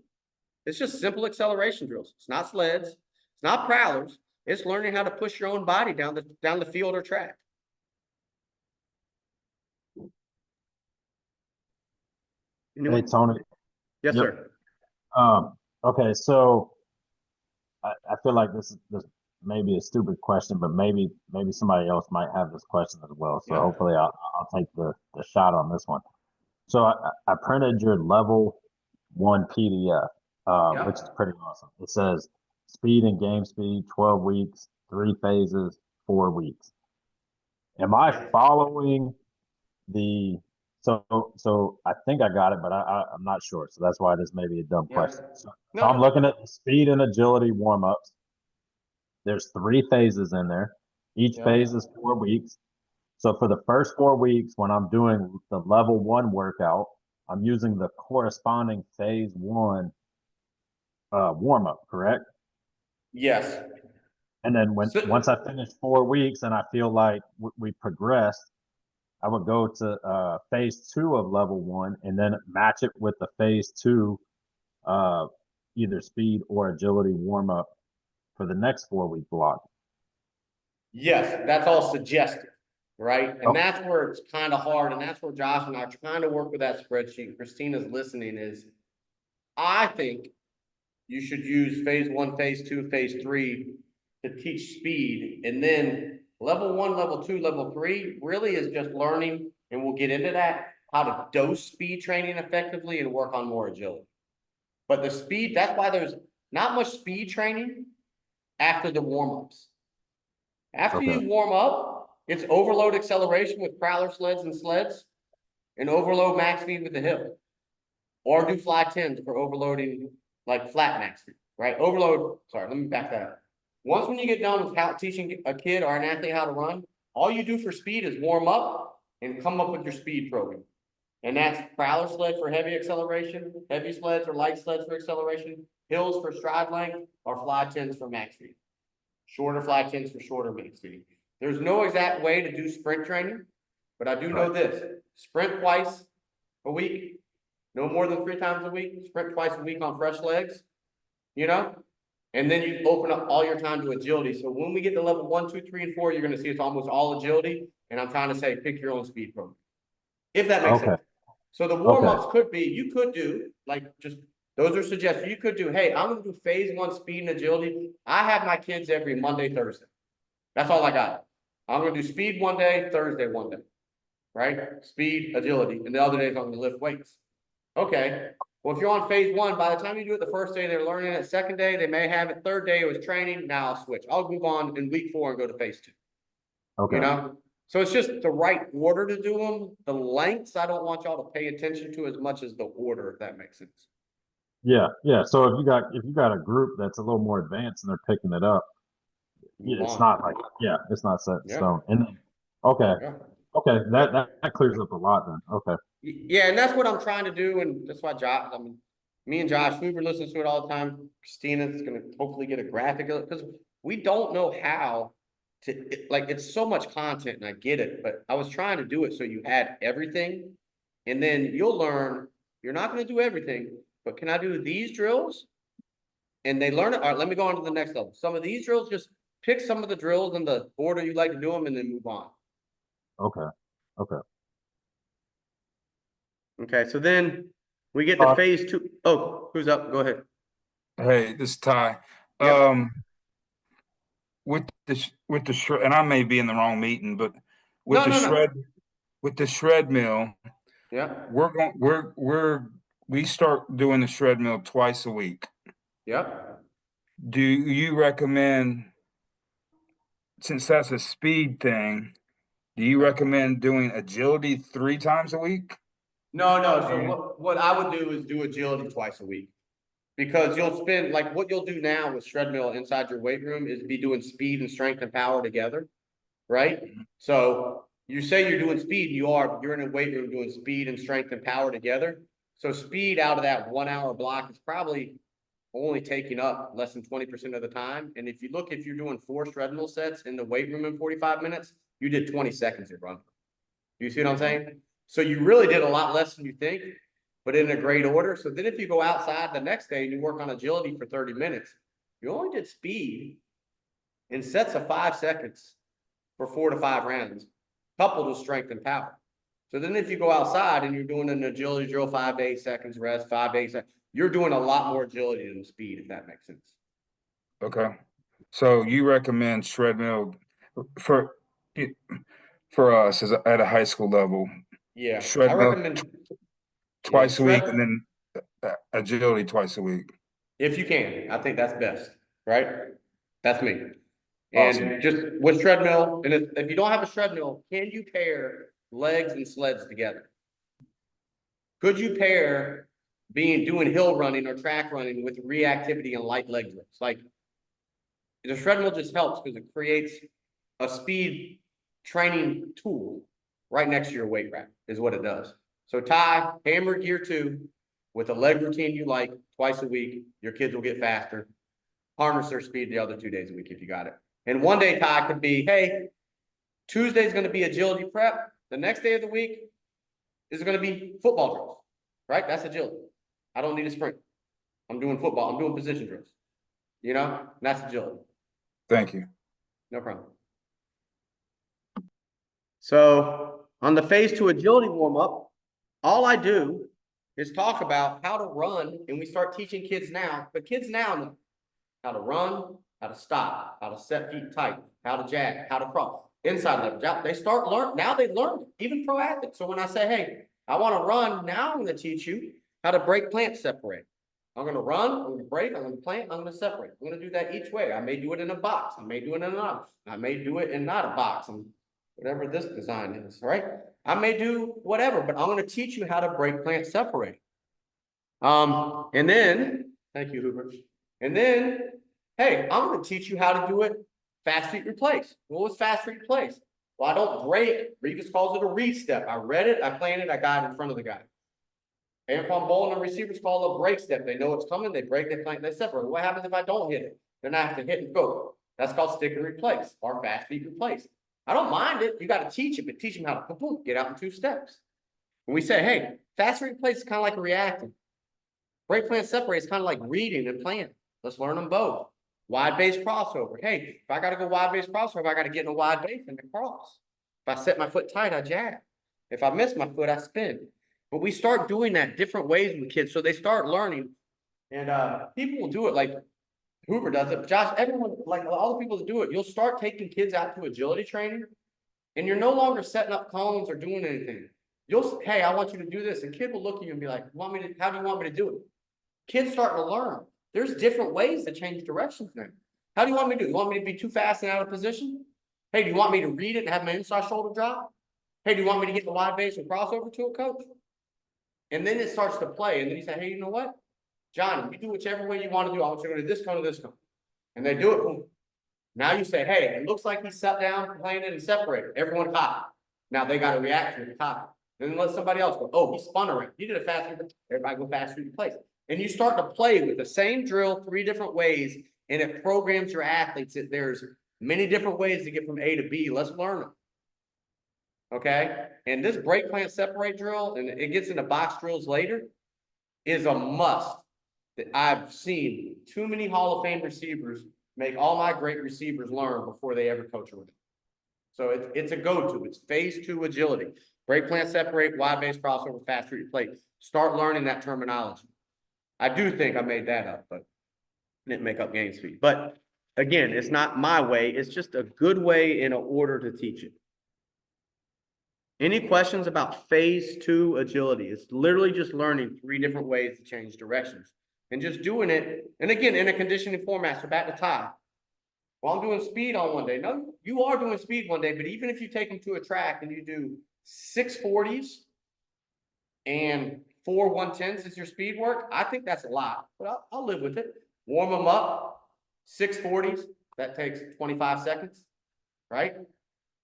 It's just simple acceleration drills. It's not sleds. It's not prowlers. It's learning how to push your own body down the field or track. Hey, Tony. Yes, Yep. sir. Okay, so I feel like this may be a stupid question, but maybe somebody else might have this question as well. So Yeah. hopefully I'll take the shot on this one. So I printed your level 1 PDF, Yeah. which is pretty awesome. It says speed and game speed, 12 weeks, 3 phases, 4 weeks. Am I following the so I think I got it, but I'm not sure. So that's why this may be a dumb Yeah. question. So No, I'm no. looking at the speed and agility warm-ups. There's 3 phases in there. Each Yeah. phase is 4 weeks. So for the first 4 weeks, when I'm doing the level 1 workout, I'm using the corresponding phase 1 warm-up, correct? Yes. And then once So, I finish 4 weeks and I feel like we progressed, I would go to phase 2 of level 1 and then match it with the phase 2 uh, either speed or agility warm up for the next 4 week block. yes, that's all suggested, right? And Oh, that's where it's kind of hard, and that's where Josh and I are trying to work with that spreadsheet. Christina's listening is, I think you should use phase 1, phase 2, phase 3 to teach speed. And then level 1, level 2, level 3 really is just learning, and we'll get into that, how to dose speed training effectively and work on more agility. But the speed, that's why there's not much speed training after the warm-ups. After okay. you warm up, it's overload acceleration with prowler sleds and sleds, and overload max speed with the hip. Or do fly 10s for overloading like flat max speed, right? Overload, sorry, let me back that up. Once when you get done with teaching a kid or an athlete how to run, all you do for speed is warm up and come up with your speed program. And that's prowler sled for heavy acceleration, heavy sleds or light sleds for acceleration, hills for stride length, or fly 10s for max speed. Shorter fly 10s for shorter max speed. There's no exact way to do sprint training, but I do know this. Sprint twice a week, no more than 3 times a week, sprint twice a week on fresh legs, you know? And then you open up all your time to agility. So when we get to level 1, 2, 3, and 4, you're gonna see it's almost all agility. And I'm trying to say, pick your own speed program. If that makes Okay. sense. So the Okay. warm-ups could be, you could do, like, just, those are suggestions. You could do, hey, I'm gonna do phase 1 speed and agility. I have my kids every Monday, Thursday. That's all I got. I'm gonna do speed one day, Thursday one day, right? Speed, agility, and the other days I'm gonna lift weights. Okay, well, if you're on phase 1, by the time you do it the first day, they're learning it. Second day, they may have it. Third day, it was training. Now I'll switch. I'll move on in week 4 and go to phase 2. Okay. You know, so it's just the right order to do them. The lengths, I don't want y'all to pay attention to as much as the order, if that makes sense. Yeah. Yeah. So if you got a group that's a little more advanced and they're picking it up, Move it's on. not like it's not set in Yeah. stone. And okay. Yeah. Okay. That clears up a lot then. Okay. Yeah, and that's what I'm trying to do, and that's why Josh, I mean, me and Josh Hoover listens to it all the time. Christina's gonna hopefully get a graphic of it, because we don't know how to, like, it's so much content, and I get it, but I was trying to do it so you had everything. And then you'll learn, you're not gonna do everything, but can I do these drills? And they learn it. All right, let me go on to the next level. Some of these drills, just pick some of the drills in the order you like to do them and then move on. Okay. Okay. Okay, so then we get to phase 2. Oh, who's up? Go ahead. Hey, this is Ty. Yep. With the shred, and I may be in the wrong meeting, but with No. with the shred mill, Yeah. we start doing the shred mill twice a week. Yep. Do you recommend, since that's a speed thing, do you recommend doing agility 3 times a week? No. So And- what I would do is do agility twice a week. Because you'll spend, like, what you'll do now with shred mill inside your weight room is be doing speed and strength and power together, right? So you say you're doing speed, you are, but you're in a weight room doing speed and strength and power together. So speed out of that 1 hour block is probably only taking up less than 20% of the time. And if you look, if you're doing 4 shred mill sets in the weight room in 45 minutes, you did 20 seconds of run. Do you see what I'm saying? So you really did a lot less than you think, but in a great order. So then if you go outside the next day and you work on agility for 30 minutes, you only did speed in sets of 5 seconds for 4 to 5 rounds, coupled with strength and power. So then if you go outside and you're doing an agility drill, 5 to 8 seconds rest, 5 to 8 seconds, you're doing a lot more agility than speed, if that makes sense. Okay. So you recommend treadmill for for us as at a high school level, Yeah, I treadmill recommend twice a week tread- and then agility twice a week. if you can. I think that's best, right? That's me. Awesome. And just with treadmill, and if you don't have a treadmill, can you pair legs and sleds together? Could you pair doing hill running or track running with reactivity and light leg lifts? Like the treadmill just helps because it creates a speed training tool right next to your weight rack is what it does. So tie hammer gear 2 with a leg routine you like twice a week. Your kids will get faster. Harness their speed the other 2 days a week if you got it. And one day tie could be, hey, Tuesday's going to be agility prep. The next day of the week is going to be football drills, right? That's agility. I don't need a sprint. I'm doing football. I'm doing position drills. You know, and that's agility. Thank you. No problem. So on the phase 2 agility warm up, all I do is talk about how to run, and we start teaching kids now, but kids now know how to run, how to stop, how to set feet tight, how to jab, how to cross, inside leverage out. They start learn. Now they learn, even pro athletes. So when I say, hey, I want to run, now I'm going to teach you how to break, plant, separate. I'm going to run, I'm going to break, I'm going to plant, I'm going to separate. I'm going to do that each way. I may do it in a box. I may do it in another. I may do it in not a box. Whatever this design is, right? I may do whatever, but I'm going to teach you how to break, plant, separate. And then, thank you, Hoover. And then, hey, I'm going to teach you how to do it fast feet replace. What was fast feet replace? Well, I don't break. Revis calls it a read step. I read it, I planned it, I got it in front of the guy. Antoine Bowl and the receivers call it a break step. They know it's coming, they break, they plant, they separate. What happens if I don't hit it? Then I have to hit and go. That's called stick and replace or fast feet replace. I don't mind it. You got to teach it, but teach them how to boom, get out in 2 steps. When we say, hey, fast feet replace is kind of like reacting. Break, plant, separate is kind of like reading and planning. Let's learn them both. Wide base crossover. Hey, if I got to go wide base crossover, I got to get in a wide base and cross. If I set my foot tight, I jab. If I miss my foot, I spin. But we start doing that different ways with kids. So they start learning. And people will do it like Hoover does it. Josh, everyone, like all the people that do it, you'll start taking kids out to agility training. And you're no longer setting up cones or doing anything. You'll, hey, I want you to do this. And kid will look at you and be like, how do you want me to do it? Kids starting to learn. There's different ways to change directions now. How do you want me to do it? You want me to be too fast and out of position? Hey, do you want me to read it and have my inside shoulder drop? Hey, do you want me to get the wide base and cross over to a coach? And then it starts to play. And then you say, hey, you know what? Johnny, you do whichever way you want to do. I want you to go to this cone or this cone. And they do it. Boom. Now you say, hey, it looks like he sat down, planted, and separated. Everyone caught. Now they got to react to it, copy. Then let somebody else go. Oh, he spun around. He did a faster. Everybody go faster in place. And you start to play with the same drill 3 different ways, and it programs your athletes that there's many different ways to get from A to B. Let's learn them. Okay? And this break, plant, separate drill, and it gets into box drills later, is a must that I've seen too many Hall of Fame receivers make all my great receivers learn before they ever coach with it. So it's a go-to. It's phase 2 agility. Break, plant, separate, wide base crossover, fast feet replace. Start learning that terminology. I do think I made that up, but didn't make up game speed. But again, it's not my way. It's just a good way in order to teach it. Any questions about phase 2 agility? It's literally just learning 3 different ways to change directions and just doing it. And again, in a conditioning format, so back to tie. Well, I'm doing speed on one day. No, you are doing speed one day, but even if you take them to a track and you do 6 40s and 4 110s as your speed work, I think that's a lot, but I'll live with it. Warm them up, 6 40s, that takes 25 seconds, right?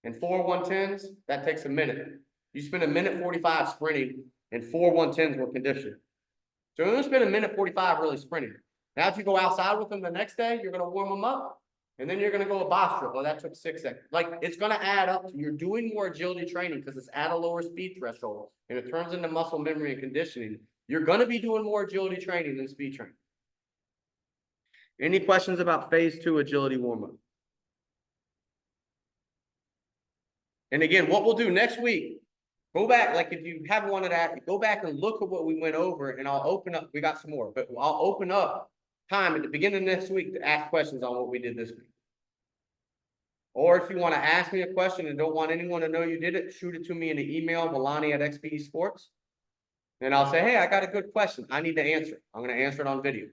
And 4 110s, that takes a minute. You spend 1:45 sprinting and 4 110s were conditioned. So you're gonna spend 1:45 really sprinting. Now, if you go outside with them the next day, you're gonna warm them up, and then you're gonna go a box drill. Well, that took 6 seconds. Like, it's gonna add up to, you're doing more agility training because it's at a lower speed threshold, and it turns into muscle memory and conditioning. You're gonna be doing more agility training than speed training. Any questions about phase 2 agility warm-up? And again, what we'll do next week Go back, like if you haven't wanted to, go back and look at what we went over and I'll open up, we got some more, but I'll open up time at the beginning of next week to ask questions on what we did this week. Or if you want to ask me a question and don't want anyone to know you did it, shoot it to me in an email, Villani@XPE Sports. And I'll say, hey, I got a good question. I need to answer it. I'm going to answer it on video.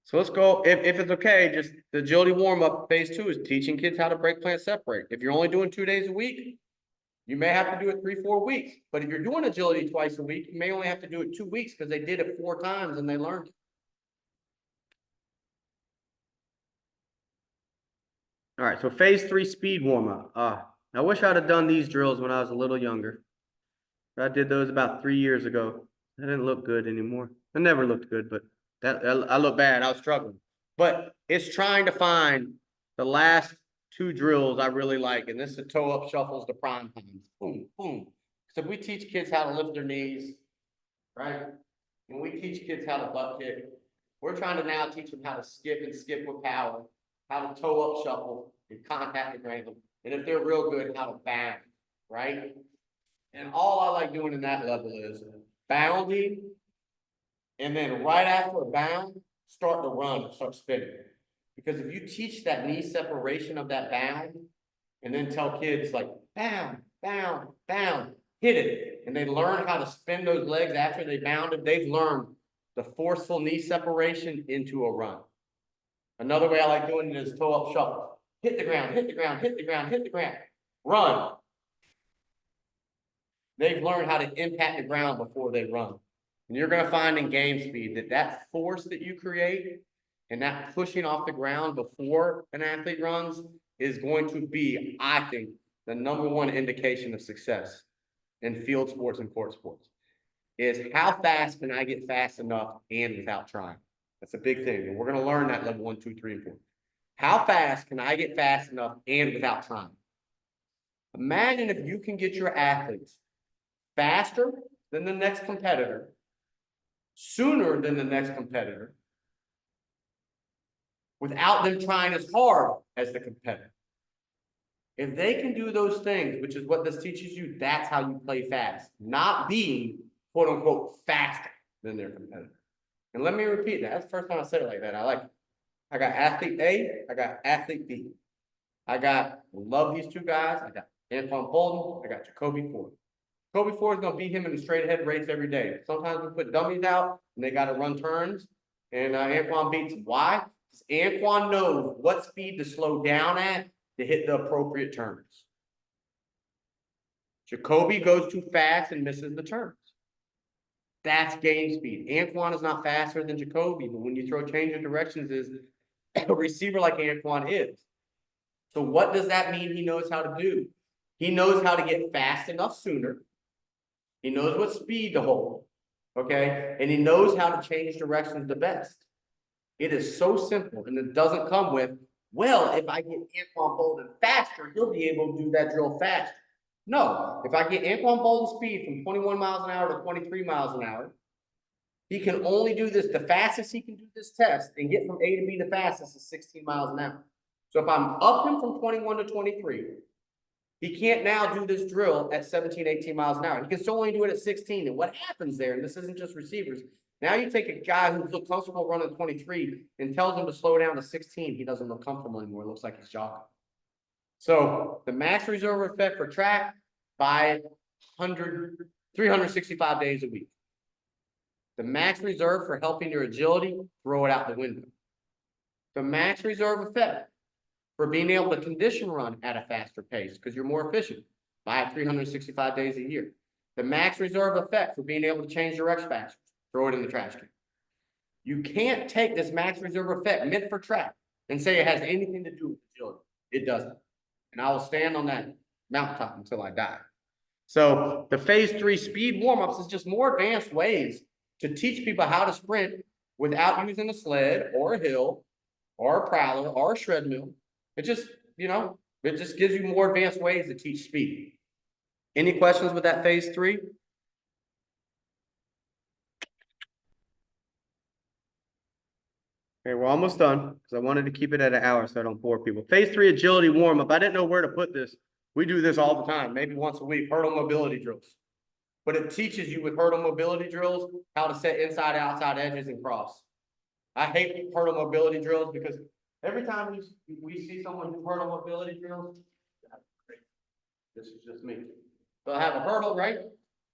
So let's go. If it's okay, just the agility warm-up phase 2 is teaching kids how to break, plant, separate. If you're only doing 2 days a week, you may have to do it 3-4 weeks. But if you're doing agility twice a week, you may only have to do it 2 weeks because they did it 4 times and they learned it. All right, so phase 3 speed warm-up. I wish I'd have done these drills when I was a little younger. I did those about 3 years ago. I didn't look good anymore. I never looked good, but I look bad. I was struggling. But it's trying to find the last 2 drills I really like, and this is toe-up shuffles to prime times. Boom, boom. So if we teach kids how to lift their knees, right? And we teach kids how to butt kick, we're trying to now teach them how to skip and skip with power, how to toe-up shuffle and contact the ground, and if they're real good, how to bound, right? And all I like doing in that level is bounding, and then right after a bound, start to run and start spinning. Because if you teach that knee separation of that bound, and then tell kids like, bound, bound, bound, hit it, and they learn how to spin those legs after they bounded, they've learned the forceful knee separation into a run. Another way I like doing it is toe-up shuffle. Hit the ground, hit the ground, hit the ground, hit the ground. Run. They've learned how to impact the ground before they run. And you're going to find in game speed that force that you create and that pushing off the ground before an athlete runs is going to be, I think, the #1 indication of success in field sports and court sports. Is how fast can I get fast enough and without trying? That's a big thing. And we're going to learn that level 1, 2, 3, and 4. How fast can I get fast enough and without trying? Imagine if you can get your athletes faster than the next competitor, sooner than the next competitor, without them trying as hard as the competitor. If they can do those things, which is what this teaches you, that's how you play fast, not being quote unquote faster than their competitor. And let me repeat that. That's the first time I said it like that. I like it. I got athlete A, I got athlete B. Love these 2 guys. I got Antoine Bolden, I got Jacoby Ford. Jacoby Ford is going to beat him in a straight ahead race every day. Sometimes we put dummies out and they got to run turns, and Antoine beats him. Why? Because Antoine knows what speed to slow down at to hit the appropriate turns. Jacoby goes too fast and misses the turns. That's game speed. Antoine is not faster than Jacoby, but when you throw change of directions, is a receiver like Antoine is. So what does that mean he knows how to do? He knows how to get fast enough sooner. He knows what speed to hold, okay? And he knows how to change directions the best. It is so simple, and it doesn't come with, well, if I get Antoine Bolden faster, he'll be able to do that drill faster. No, if I get Antoine Bolden's speed from 21 miles an hour to 23 miles an hour, he can only do this, the fastest he can do this test and get from A to B the fastest is 16 miles an hour. So if I'm up him from 21 to 23, he can't now do this drill at 17, 18 miles an hour. He can still only do it at 16. And what happens there, and this isn't just receivers, now you take a guy who feels comfortable running 23 and tells him to slow down to 16. He doesn't look comfortable anymore. It looks like he's jogging. So the max reserve effect for track, by 365 days a week. The max reserve for helping your agility, throw it out the window. The max reserve effect for being able to condition run at a faster pace because you're more efficient, by 365 days a year. The max reserve effect for being able to change direction faster, throw it in the trash can. You can't take this max reserve effect meant for track and say it has anything to do with agility. It doesn't. And I will stand on that mountaintop until I die. So the phase 3 speed warm-ups is just more advanced ways to teach people how to sprint without using a sled or a hill or a prowler or a shred mill. It just, it just gives you more advanced ways to teach speed. Any questions with that phase 3? Okay, we're almost done because I wanted to keep it at an hour so I don't bore people. Phase 3 agility warm-up. I didn't know where to put this. We do this all the time, maybe once a week, hurdle mobility drills. But it teaches you with hurdle mobility drills, how to set inside, outside edges and cross. I hate hurdle mobility drills because every time we see someone do hurdle mobility drills, this is just me. They'll have a hurdle, right?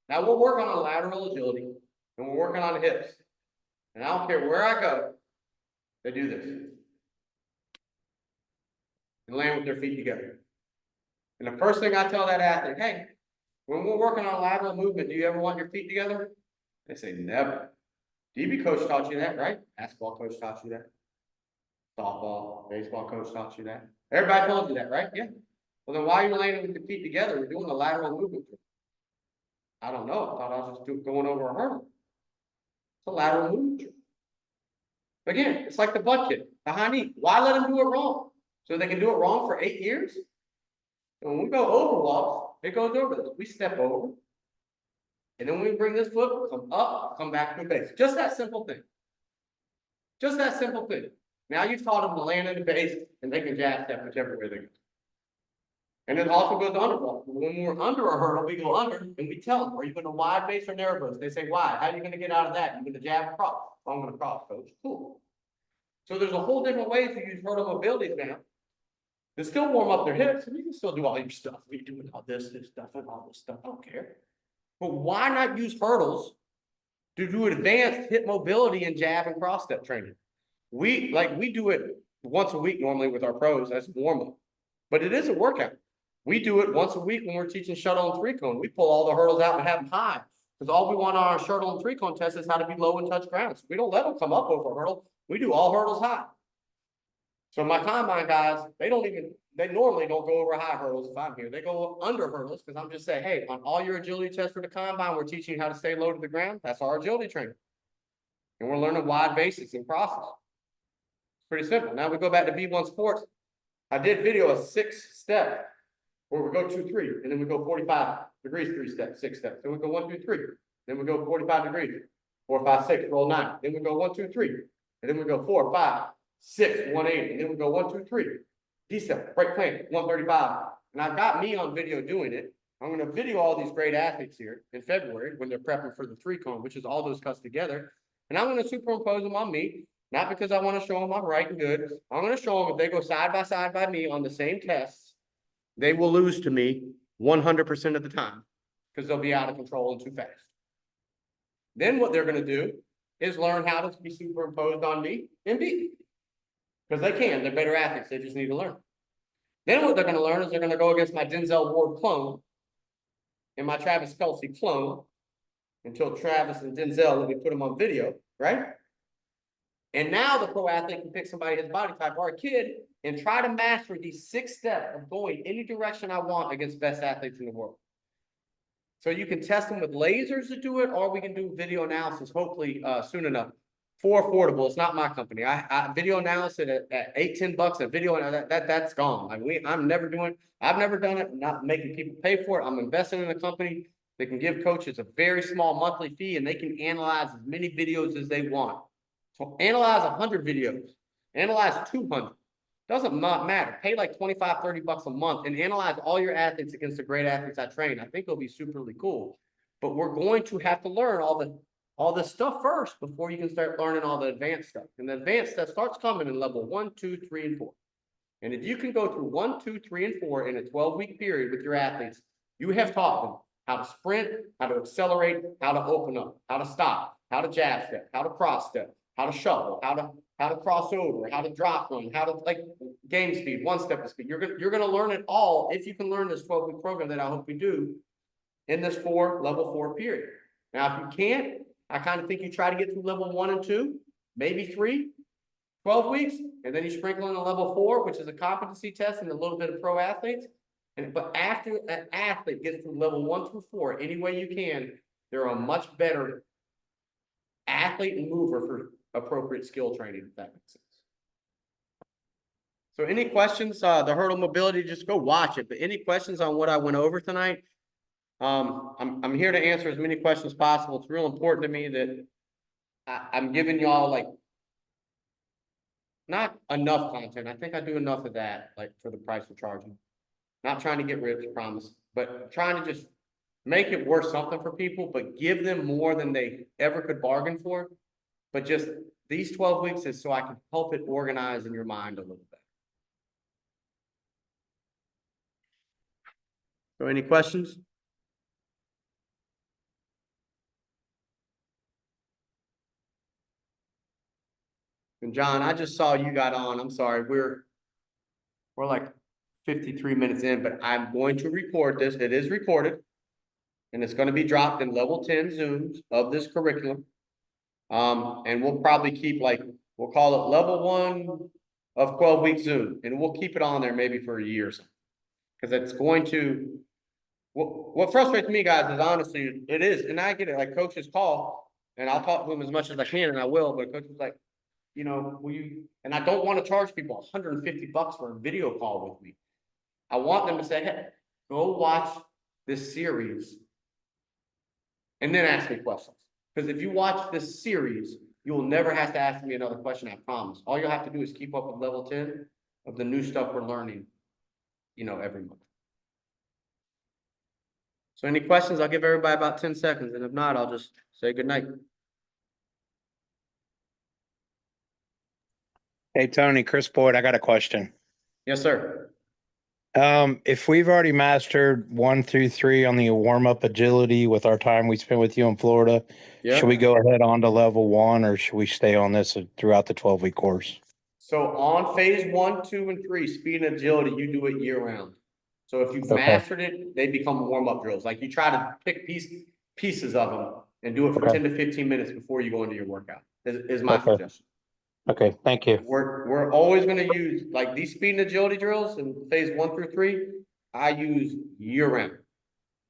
Now we're working on lateral agility and we're working on hips. And I don't care where I go, they do this. And land with their feet together. And the first thing I tell that athlete, hey, when we're working on lateral movement, do you ever want your feet together? They say never. DB coach taught you that, right? Basketball coach taught you that. Softball, baseball coach taught you that. Everybody told you that, right? Yeah. Well, then why are you landing with your feet together? We're doing the lateral movement. I don't know. I thought I was just going over a hurdle. It's a lateral movement. Again, it's like the butt kick, the high knee. Why let them do it wrong? So they can do it wrong for 8 years? And when we go over walks, it goes over this. We step over. And then we bring this foot, come up, come back to the base. Just that simple thing. Just that simple thing. Now you've taught them to land in the base and they can jab step whichever way they go. And it also goes under walk. When we're under a hurdle, we go under and we tell them, are you going to wide base or narrow base? They say, wide. How are you going to get out of that? You're going to jab across. I'm going to cross, coach. Cool. So there's a whole different ways to use hurdle mobilities now. They still warm up their hips, and you can still do all your stuff. We doing all this stuff, and all this stuff. I don't care. But why not use hurdles to do advanced hip mobility and jab and cross step training? We do it once a week normally with our pros. That's normal, but it is a workout. We do it once a week when we're teaching shuttle and three cone. We pull all the hurdles out and have them high because all we want on our shuttle and three cone test is how to be low and touch ground. So we don't let them come up over a hurdle. We do all hurdles high. So my combine guys, they normally don't go over high hurdles if I'm here. They go under hurdles because I'm just saying, hey, on all your agility tests for the combine, we're teaching you how to stay low to the ground. That's our agility training. And we're learning wide basics and crosses. It's pretty simple. Now we go back to B1 Sports. I did video a 6-step where we go 2, 3, and then we go 45 degrees, 3 steps, 6 steps. Then we go 1, 2, 3. Then we go 45 degrees, 4, 5, 6, roll 9. Then we go 1, 2, 3. And then we go 4, 5, 6, 180. And then we go 1, 2, 3. D-step, break plant, 135. And I've got me on video doing it. I'm going to video all these great athletes here in February when they're prepping for the 3-cone, which is all those cuts together. And I'm going to superimpose them on me, not because I want to show them I'm right and good. I'm going to show them if they go side by me on the same tests, they will lose to me 100% of the time because they'll be out of control and too fast. Then what they're going to do is learn how to be superimposed on me and beat me. Because they can, they're better athletes, they just need to learn. Then what they're going to learn is they're going to go against my Denzel Ward clone and my Travis Kelce clone until Travis and Denzel, let me put them on video, right? And now the pro athlete can pick somebody his body type or a kid and try to master these 6 steps of going any direction I want against best athletes in the world. So you can test them with lasers to do it, or we can do video analysis hopefully soon enough. For affordable, it's not my company. I video analysis at $8-10 a video, and that's gone. I mean, I've never done it. I'm not making people pay for it. I'm investing in a company that can give coaches a very small monthly fee, and they can analyze as many videos as they want. So analyze 100 videos, analyze 200. Doesn't matter. Pay like $25-30 a month and analyze all your athletes against the great athletes I train. I think it'll be superly cool. But we're going to have to learn all this stuff first before you can start learning all the advanced stuff. And the advanced stuff starts coming in level 1, 2, 3, and 4. And if you can go through 1, 2, 3, and 4 in a 12-week period with your athletes, you have taught them how to sprint, how to accelerate, how to open up, how to stop, how to jab step, how to cross step, how to shuffle, how to cross over, how to drop run, how to like game speed, 1 step of speed. You're gonna learn it all if you can learn this 12-week program that I hope we do in this level 4 period. Now, if you can't, I kind of think you try to get through level 1 and 2, maybe 3, 12 weeks, and then you sprinkle in a level 4, which is a competency test and a little bit of pro athletes. But after an athlete gets through level 1 through 4, any way you can, they're a much better athlete and mover for appropriate skill training, if that makes sense. So any questions, the hurdle mobility, just go watch it. But any questions on what I went over tonight? I'm here to answer as many questions as possible. It's real important to me that I'm giving y'all like not enough content. I think I do enough of that, like for the price we're charging. Not trying to get rich, promise, but trying to just make it worth something for people, but give them more than they ever could bargain for. But just these 12 weeks is so I can help it organize in your mind a little bit. So any questions? And John, I just saw you got on. I'm sorry, we're like 53 minutes in, but I'm going to record this. It is recorded. And it's gonna be dropped in level 10 Zooms of this curriculum. And we'll probably keep we'll call it level 1 of 12-week Zoom, and we'll keep it on there maybe for a year or something. Because it's going to, what frustrates me, guys, is honestly, it is, and I get it, like coaches call, and I'll talk to them as much as I can, and I will, but coach is like, you know, will you, and I don't want to charge people $150 for a video call with me. I want them to say, hey, go watch this series and then ask me questions. Because if you watch this series, you will never have to ask me another question, I promise. All you'll have to do is keep up with level 10 of the new stuff we're learning, you know, every month. So any questions? I'll give everybody about 10 seconds, and if not, I'll just say goodnight. Hey, Tony, Chris Boyd, I got a question. Yes, sir. If we've already mastered 1 through 3 on the warm-up agility with our time we spent with you in Florida, Yeah. should we go ahead on to level 1, or should we stay on this throughout the 12-week course? So on phase 1, 2, and 3, speed and agility, you do it year round. So if you've Okay. mastered it, they become warm-up drills. Like you try to pick pieces of them and do it for Okay. 10 to 15 minutes before you go into your workout, is my Okay. suggestion. Okay, thank you. We're always gonna use, like these speed and agility drills in phase 1 through 3, I use year round.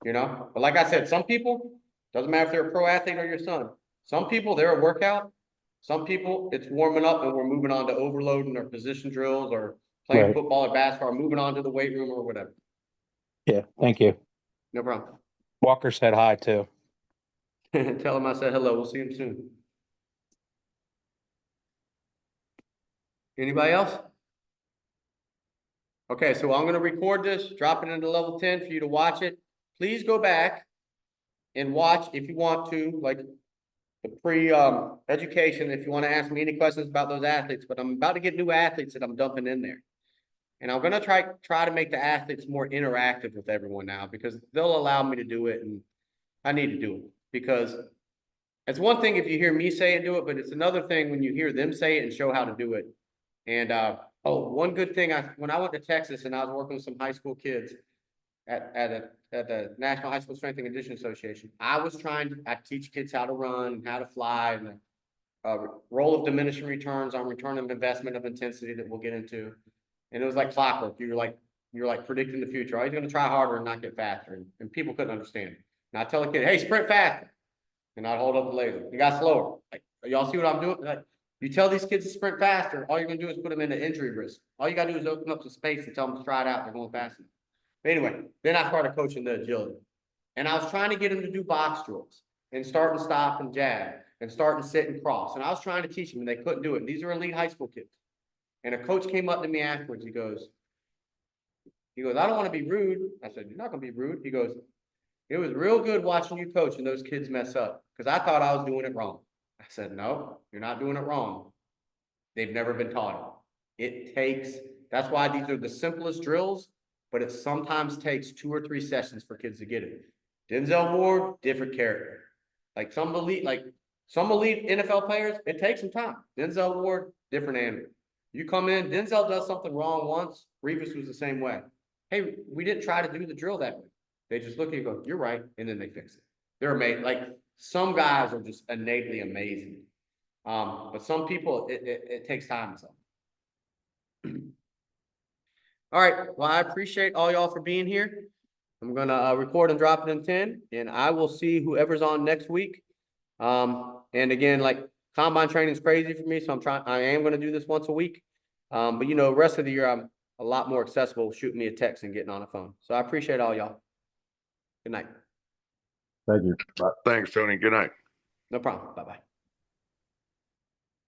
You know, but like I said, some people, doesn't matter if they're a pro athlete or your son, some people, they're a workout. Some people, it's warming up and we're moving on to overloading or position drills or playing Right. football or basketball, or moving on to the weight room or whatever. Yeah, thank you. No problem. Walker said hi too. Tell him I said hello. We'll see him soon. Anybody else? Okay, so I'm gonna record this, drop it into level 10 for you to watch it. Please go back and watch if you want to, like the education, if you want to ask me any questions about those athletes, but I'm about to get new athletes that I'm dumping in there. And I'm gonna try to make the athletes more interactive with everyone now, because they'll allow me to do it, and I need to do it. Because it's one thing if you hear me say it, do it, but it's another thing when you hear them say it and show how to do it. And one good thing, when I went to Texas and I was working with some high school kids at the National High School Strength and Conditioning Association, I teach kids how to run and how to fly, and the role of diminishing returns on return of investment of intensity that we'll get into. And it was like clockwork. You're like predicting the future. Are you going to try harder and not get faster? And people couldn't understand it. And I tell a kid, hey, sprint faster. And I'd hold up the laser. He got slower. Like, y'all see what I'm doing? Like, you tell these kids to sprint faster, all you're gonna do is put them into injury risk. All you gotta do is open up some space and tell them to stride out, they're going fast enough. But anyway, then I started coaching the agility. And I was trying to get them to do box drills and start and stop and jab and start and sit and cross. And I was trying to teach them and they couldn't do it. These are elite high school kids. And a coach came up to me afterwards, he goes, I don't want to be rude. I said, you're not gonna be rude. He goes, it was real good watching you coach and those kids mess up, because I thought I was doing it wrong. I said, no, you're not doing it wrong. They've never been taught it. That's why these are the simplest drills, but it sometimes takes 2 or 3 sessions for kids to get it. Denzel Ward, different character. Like some elite NFL players, it takes some time. Denzel Ward, different animal. You come in, Denzel does something wrong once, Revis was the same way. Hey, we didn't try to do the drill that way. They just look at you and go, you're right, and then they fix it. They're amazing. Like, some guys are just innately amazing. But some people, it takes time. So. All right, well, I appreciate all y'all for being here. I'm gonna record and drop it in 10, and I will see whoever's on next week. And again, like, combine training is crazy for me, so I am gonna do this once a week. But you know, the rest of the year, I'm a lot more accessible shooting me a text and getting on a phone. So I appreciate all y'all. Good night. Thank you. Bye. Thanks, Tony. Good night. No problem. Bye-bye.